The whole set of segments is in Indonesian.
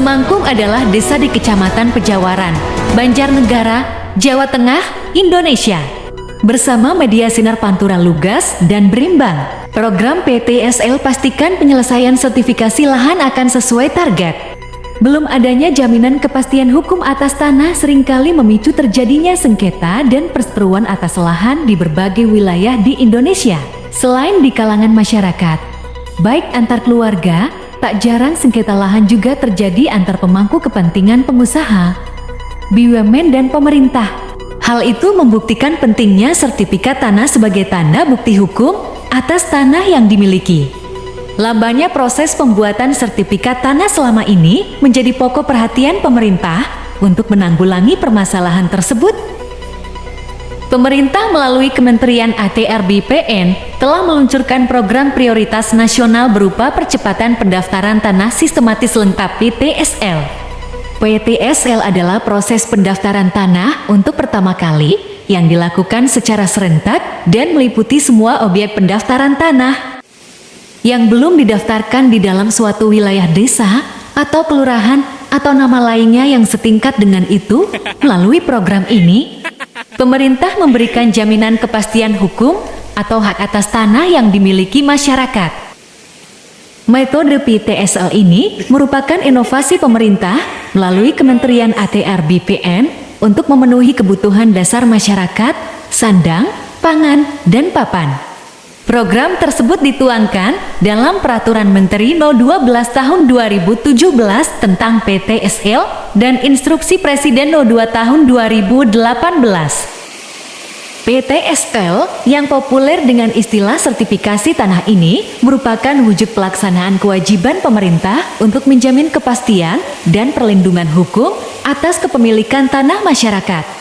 Semangkung adalah desa di Kecamatan Pejawaran, Banjarnegara, Jawa Tengah, Indonesia. Bersama media Sinar Pantura Lugas dan Berimbang, program PTSL pastikan penyelesaian sertifikasi lahan akan sesuai target. Belum adanya jaminan kepastian hukum atas tanah seringkali memicu terjadinya sengketa dan perseteruan atas lahan di berbagai wilayah di Indonesia. Selain di kalangan masyarakat, baik antar keluarga, tak jarang sengketa lahan juga terjadi antar pemangku kepentingan pengusaha, BUMN dan pemerintah. Hal itu membuktikan pentingnya sertifikat tanah sebagai tanda bukti hukum atas tanah yang dimiliki. Lambannya proses pembuatan sertifikat tanah selama ini menjadi pokok perhatian pemerintah untuk menanggulangi permasalahan tersebut. Pemerintah melalui Kementerian ATR BPN telah meluncurkan program prioritas nasional berupa percepatan pendaftaran tanah sistematis lengkap PTSL. PTSL adalah proses pendaftaran tanah untuk pertama kali yang dilakukan secara serentak dan meliputi semua objek pendaftaran tanah yang belum didaftarkan di dalam suatu wilayah desa atau kelurahan atau nama lainnya yang setingkat dengan itu. Melalui program ini, pemerintah memberikan jaminan kepastian hukum atau hak atas tanah yang dimiliki masyarakat. Metode PTSL ini merupakan inovasi pemerintah melalui Kementerian ATR BPN untuk memenuhi kebutuhan dasar masyarakat, sandang, pangan, dan papan. Program tersebut dituangkan dalam Peraturan Menteri No. 12 Tahun 2017 tentang PTSL dan Instruksi Presiden No. 2 Tahun 2018. PTSL yang populer dengan istilah sertifikasi tanah ini merupakan wujud pelaksanaan kewajiban pemerintah untuk menjamin kepastian dan perlindungan hukum atas kepemilikan tanah masyarakat.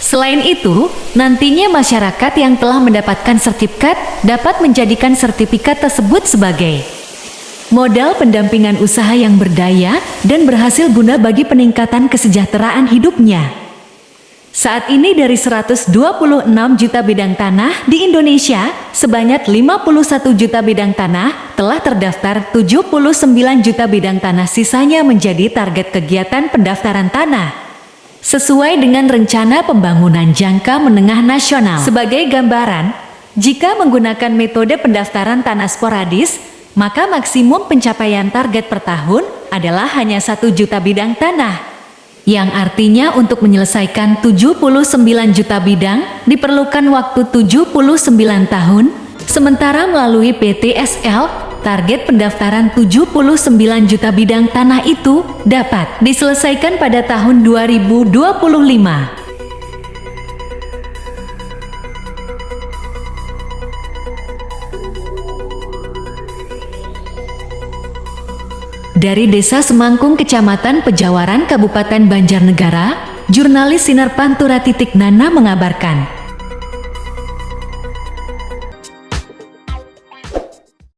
Selain itu, nantinya masyarakat yang telah mendapatkan sertifikat dapat menjadikan sertifikat tersebut sebagai modal pendampingan usaha yang berdaya dan berhasil guna bagi peningkatan kesejahteraan hidupnya. Saat ini dari 126 juta bidang tanah di Indonesia, sebanyak 51 juta bidang tanah telah terdaftar, 79 juta bidang tanah sisanya menjadi target kegiatan pendaftaran tanah sesuai dengan Rencana Pembangunan Jangka Menengah Nasional. Sebagai gambaran, jika menggunakan metode pendaftaran tanah sporadis, maka maksimum pencapaian target per tahun adalah hanya 1 juta bidang tanah. Yang artinya untuk menyelesaikan 79 juta bidang diperlukan waktu 79 tahun, sementara melalui PTSL, target pendaftaran 79 juta bidang tanah itu dapat diselesaikan pada tahun 2025. Dari Desa Semangkung, Kecamatan Pejawaran, Kabupaten Banjarnegara, jurnalis Sinar Pantura Nana mengabarkan.